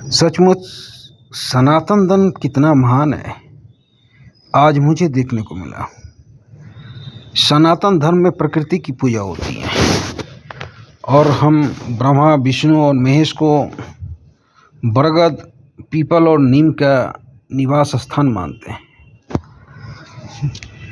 सचमुच सनातन धर्म कितना महान है, आज मुझे देखने को मिला। सनातन धर्म में प्रकृति की पूजा होती है और हम ब्रह्मा, विष्णु और महेश को बरगद, पीपल और नीम का निवास स्थान मानते हैं।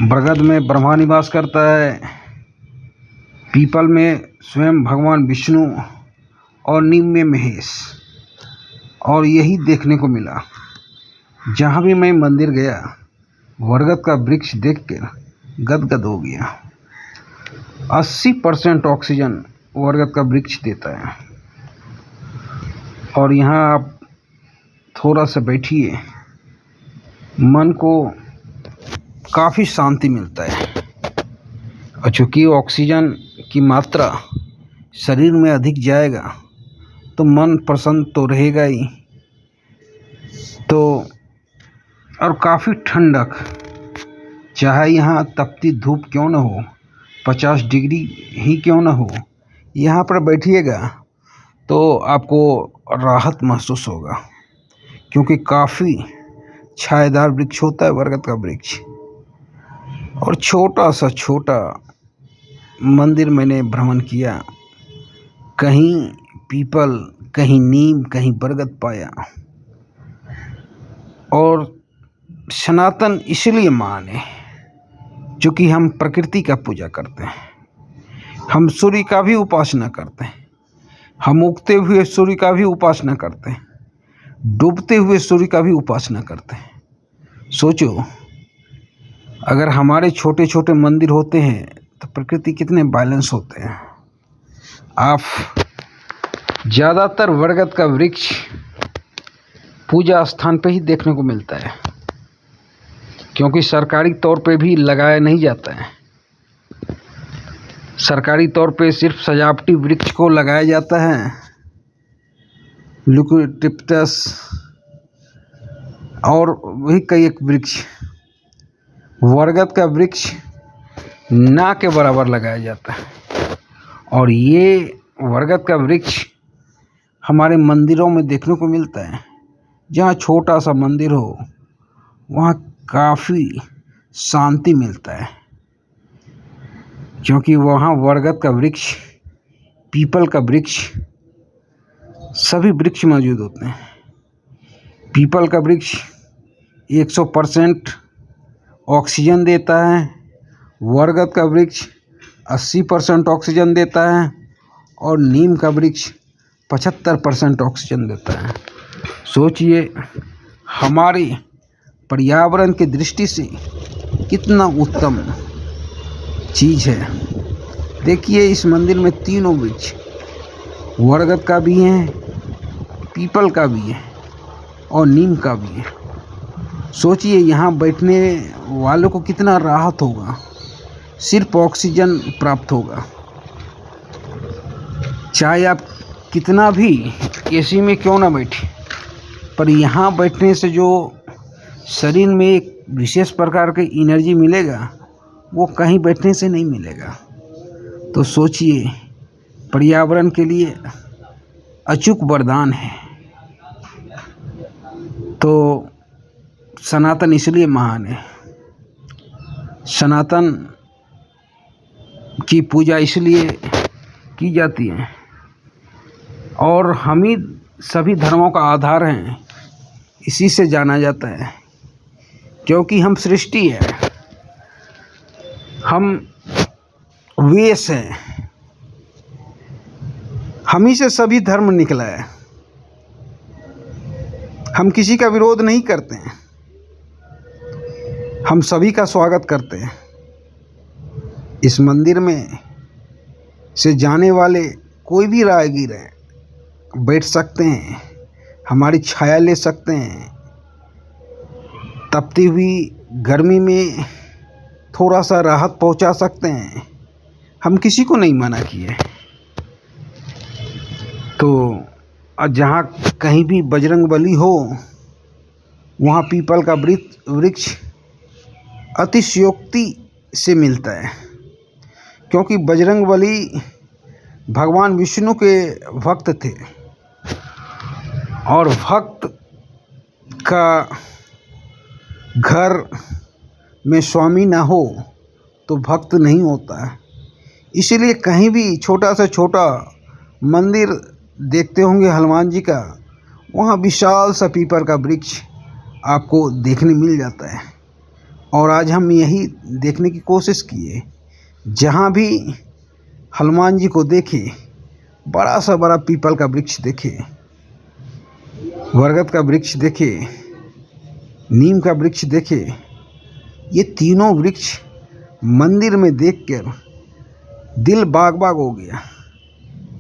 बरगद में ब्रह्मा निवास करता है, पीपल में स्वयं भगवान विष्णु और नीम में महेश। और यही देखने को मिला। जहाँ भी मैं मंदिर गया, बरगद का वृक्ष देखकर गदगद हो गया। 80% ऑक्सीजन बरगद का वृक्ष देता है। और यहाँ आप थोड़ा सा बैठिए, मन को काफ़ी शांति मिलता है। और चूँकि ऑक्सीजन की मात्रा शरीर में अधिक जाएगा तो मन प्रसन्न तो रहेगा ही, तो और काफ़ी ठंडक, चाहे यहाँ तपती धूप क्यों न हो, 50 डिग्री ही क्यों न हो, यहाँ पर बैठिएगा तो आपको राहत महसूस होगा। क्योंकि काफ़ी छायादार वृक्ष होता है बरगद का वृक्ष। और छोटा सा छोटा मंदिर मैंने भ्रमण किया, कहीं पीपल, कहीं नीम, कहीं बरगद पाया। और सनातन इसलिए महान है क्योंकि हम प्रकृति का पूजा करते हैं। हम सूर्य का भी उपासना करते हैं, हम उगते हुए सूर्य का भी उपासना करते हैं, डूबते हुए सूर्य का भी उपासना करते हैं। सोचो, अगर हमारे छोटे छोटे मंदिर होते हैं तो प्रकृति कितने बैलेंस होते हैं। आप ज़्यादातर बरगद का वृक्ष पूजा स्थान पे ही देखने को मिलता है, क्योंकि सरकारी तौर पे भी लगाया नहीं जाता है। सरकारी तौर पे सिर्फ सजावटी वृक्ष को लगाया जाता है, यूकेलिप्टस और वही कई एक वृक्ष। बरगद का वृक्ष ना के बराबर लगाया जाता है। और ये बरगद का वृक्ष हमारे मंदिरों में देखने को मिलता है। जहाँ छोटा सा मंदिर हो वहाँ काफ़ी शांति मिलता है, क्योंकि वहाँ बरगद का वृक्ष, पीपल का वृक्ष, सभी वृक्ष मौजूद होते हैं। पीपल का वृक्ष 100% ऑक्सीजन देता है, बरगद का वृक्ष 80% ऑक्सीजन देता है और नीम का वृक्ष 75% ऑक्सीजन देता है। सोचिए, हमारे पर्यावरण की दृष्टि से कितना उत्तम चीज़ है। देखिए, इस मंदिर में तीनों वृक्ष, बरगद का भी है, पीपल का भी है और नीम का भी है। सोचिए, यहाँ बैठने वालों को कितना राहत होगा, सिर्फ ऑक्सीजन प्राप्त होगा। चाहे आप कितना भी एसी में क्यों ना बैठे, पर यहाँ बैठने से जो शरीर में एक विशेष प्रकार की एनर्जी मिलेगा, वो कहीं बैठने से नहीं मिलेगा। तो सोचिए, पर्यावरण के लिए अचूक वरदान है। तो सनातन इसलिए महान है, सनातन की पूजा इसलिए की जाती है। और हम ही सभी धर्मों का आधार हैं, इसी से जाना जाता है। क्योंकि हम सृष्टि है, हम वेश हैं, हम ही से सभी धर्म निकला है। हम किसी का विरोध नहीं करते हैं, हम सभी का स्वागत करते हैं। इस मंदिर में से जाने वाले कोई भी राहगीर है, बैठ सकते हैं, हमारी छाया ले सकते हैं। तपती हुई गर्मी में थोड़ा सा राहत पहुंचा सकते हैं। हम किसी को नहीं मना किए। तो जहाँ कहीं भी बजरंगबली हो, वहाँ पीपल का वृक्ष अतिशयोक्ति से मिलता है। क्योंकि बजरंगबली भगवान विष्णु के भक्त थे और भक्त का घर में स्वामी ना हो तो भक्त नहीं होता है। इसीलिए कहीं भी छोटा से छोटा मंदिर देखते होंगे हनुमान जी का, वहाँ विशाल सा पीपल का वृक्ष आपको देखने मिल जाता है। और आज हम यही देखने की कोशिश किए, जहाँ भी हनुमान जी को देखे बड़ा सा बड़ा पीपल का वृक्ष देखे, बरगद का वृक्ष देखे, नीम का वृक्ष देखे, ये तीनों वृक्ष मंदिर में देखकर दिल बाग बाग हो गया।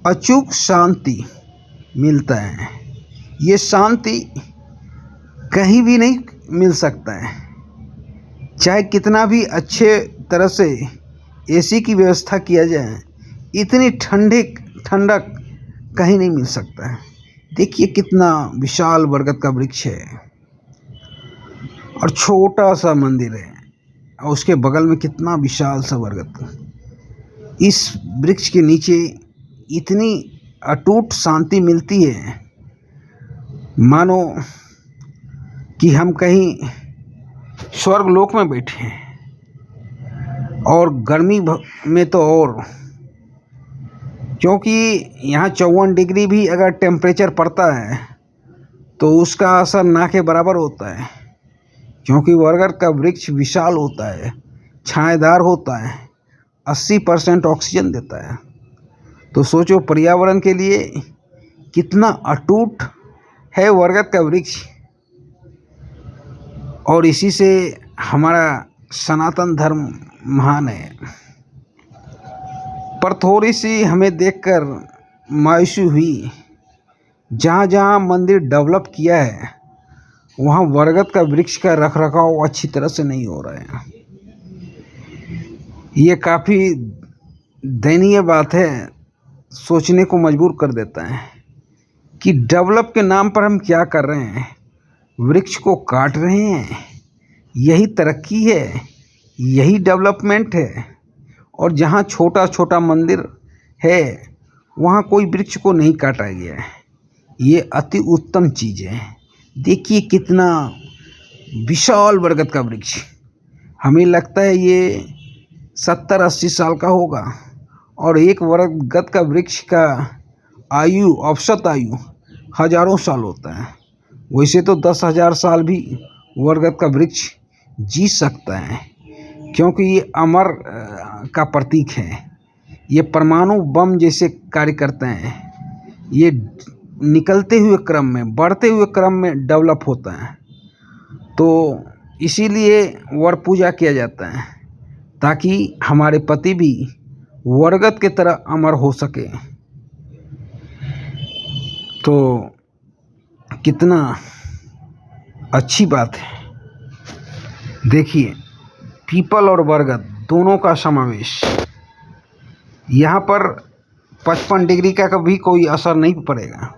अचूक शांति मिलता है। ये शांति कहीं भी नहीं मिल सकता है, चाहे कितना भी अच्छे तरह से एसी की व्यवस्था किया जाए, इतनी ठंडक कहीं नहीं मिल सकता है। देखिए कितना विशाल बरगद का वृक्ष है और छोटा सा मंदिर है, और उसके बगल में कितना विशाल सा बरगद। इस वृक्ष के नीचे इतनी अटूट शांति मिलती है, मानो कि हम कहीं स्वर्ग लोक में बैठे हैं। और गर्मी में तो और, क्योंकि यहाँ 54 डिग्री भी अगर टेम्परेचर पड़ता है तो उसका असर ना के बराबर होता है, क्योंकि बरगद का वृक्ष विशाल होता है, छाएदार होता है, 80% ऑक्सीजन देता है। तो सोचो पर्यावरण के लिए कितना अटूट है बरगद का वृक्ष। और इसी से हमारा सनातन धर्म महान है। पर थोड़ी सी हमें देखकर मायूसी हुई, जहाँ जहाँ मंदिर डेवलप किया है वहाँ बरगद का वृक्ष का रखरखाव अच्छी तरह से नहीं हो रहा है। ये काफ़ी दयनीय बात है, सोचने को मजबूर कर देता है कि डेवलप के नाम पर हम क्या कर रहे हैं। वृक्ष को काट रहे हैं, यही तरक्की है, यही डेवलपमेंट है। और जहाँ छोटा छोटा मंदिर है वहाँ कोई वृक्ष को नहीं काटा गया है, ये अति उत्तम चीज़ है। देखिए कितना विशाल बरगद का वृक्ष, हमें लगता है ये 70-80 साल का होगा। और एक बरगद का वृक्ष का आयु, औसत आयु हजारों साल होता है। वैसे तो 10,000 साल भी बरगद का वृक्ष जी सकता है, क्योंकि ये अमर का प्रतीक है। ये परमाणु बम जैसे कार्य करते हैं। ये निकलते हुए क्रम में, बढ़ते हुए क्रम में डेवलप होता है। तो इसीलिए वर पूजा किया जाता है, ताकि हमारे पति भी बरगद के तरह अमर हो सके। तो कितना अच्छी बात है। देखिए पीपल और बरगद दोनों का समावेश, यहाँ पर 55 डिग्री का कभी कोई असर नहीं पड़ेगा।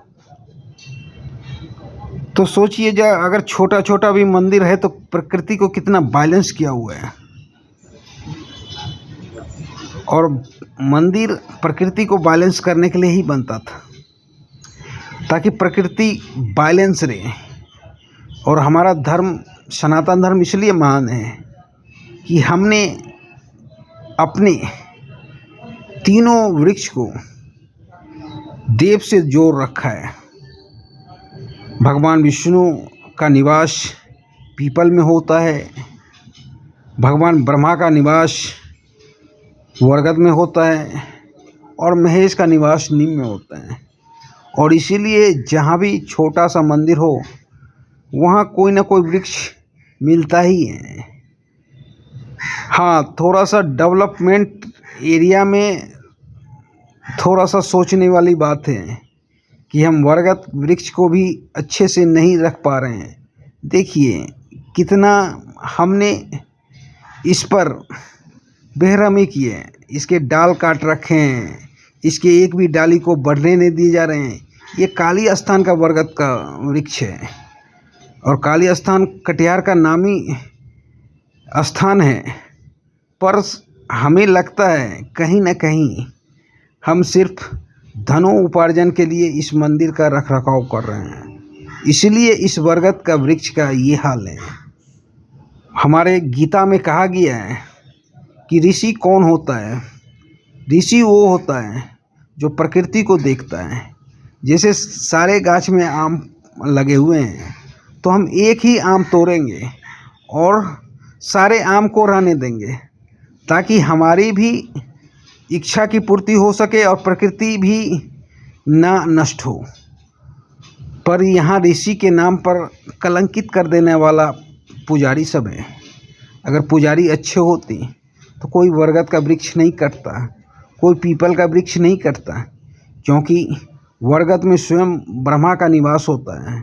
तो सोचिए अगर छोटा छोटा भी मंदिर है तो प्रकृति को कितना बैलेंस किया हुआ है। और मंदिर प्रकृति को बैलेंस करने के लिए ही बनता था, ताकि प्रकृति बैलेंस रहे। और हमारा धर्म, सनातन धर्म इसलिए महान है कि हमने अपने तीनों वृक्ष को देव से जोड़ रखा है। भगवान विष्णु का निवास पीपल में होता है, भगवान ब्रह्मा का निवास बरगद में होता है, और महेश का निवास नीम में होता है। और इसीलिए जहाँ भी छोटा सा मंदिर हो वहाँ कोई ना कोई वृक्ष मिलता ही है। हाँ, थोड़ा सा डेवलपमेंट एरिया में थोड़ा सा सोचने वाली बात है कि हम बरगद वृक्ष को भी अच्छे से नहीं रख पा रहे हैं। देखिए कितना हमने इस पर बेरहमी की है, इसके डाल काट रखे हैं, इसके एक भी डाली को बढ़ने नहीं दिए जा रहे हैं। ये काली स्थान का बरगद का वृक्ष है, और काली स्थान कटिहार का नामी स्थान है। पर हमें लगता है कहीं न कहीं हम सिर्फ धनों उपार्जन के लिए इस मंदिर का रखरखाव कर रहे हैं। इसलिए इस बरगद का वृक्ष का ये हाल है। हमारे गीता में कहा गया है कि ऋषि कौन होता है। ऋषि वो होता है जो प्रकृति को देखता है। जैसे सारे गाछ में आम लगे हुए हैं तो हम एक ही आम तोड़ेंगे और सारे आम को रहने देंगे ताकि हमारी भी इच्छा की पूर्ति हो सके और प्रकृति भी ना नष्ट हो। पर यहाँ ऋषि के नाम पर कलंकित कर देने वाला पुजारी सब है। अगर पुजारी अच्छे होते तो कोई बरगद का वृक्ष नहीं कटता, कोई पीपल का वृक्ष नहीं कटता, क्योंकि बरगद में स्वयं ब्रह्मा का निवास होता है,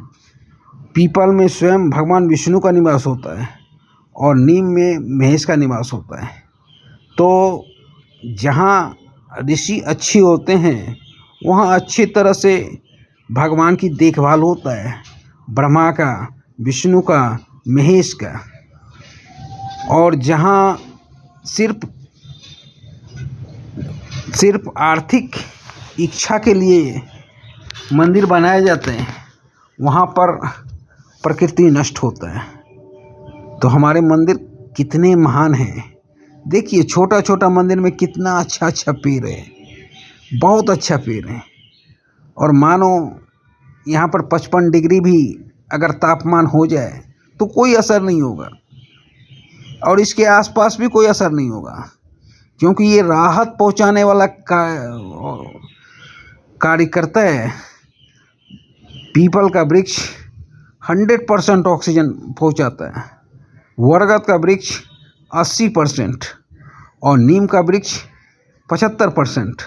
पीपल में स्वयं भगवान विष्णु का निवास होता है और नीम में महेश का निवास होता है। तो जहाँ ऋषि अच्छे होते हैं वहाँ अच्छी तरह से भगवान की देखभाल होता है, ब्रह्मा का, विष्णु का, महेश का। और जहाँ सिर्फ आर्थिक इच्छा के लिए मंदिर बनाए जाते हैं वहाँ पर प्रकृति नष्ट होता है। तो हमारे मंदिर कितने महान हैं। देखिए छोटा छोटा मंदिर में कितना अच्छा पेड़ है, बहुत अच्छा पेड़ है। और मानो यहाँ पर 55 डिग्री भी अगर तापमान हो जाए तो कोई असर नहीं होगा और इसके आसपास भी कोई असर नहीं होगा, क्योंकि ये राहत पहुँचाने वाला कार्य करता है। पीपल का वृक्ष 100% ऑक्सीजन पहुँचाता है, बरगद का वृक्ष 80% और नीम का वृक्ष 75%।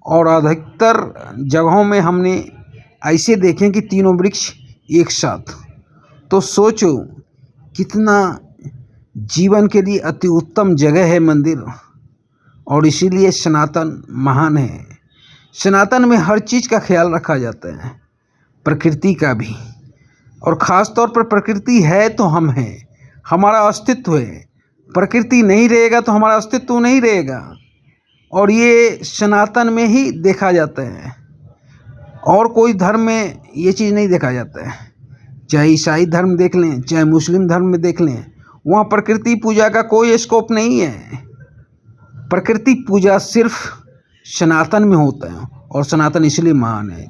और अधिकतर जगहों में हमने ऐसे देखें कि तीनों वृक्ष एक साथ। तो सोचो कितना जीवन के लिए अति उत्तम जगह है मंदिर। और इसीलिए सनातन महान है। सनातन में हर चीज़ का ख्याल रखा जाता है, प्रकृति का भी। और ख़ास तौर पर प्रकृति है तो हम हैं, हमारा अस्तित्व है। प्रकृति नहीं रहेगा तो हमारा अस्तित्व नहीं रहेगा। और ये सनातन में ही देखा जाता है, और कोई धर्म में ये चीज़ नहीं देखा जाता है। चाहे ईसाई धर्म देख लें, चाहे मुस्लिम धर्म में देख लें, वहाँ प्रकृति पूजा का कोई स्कोप नहीं है। प्रकृति पूजा सिर्फ सनातन में होता है और सनातन इसलिए महान है।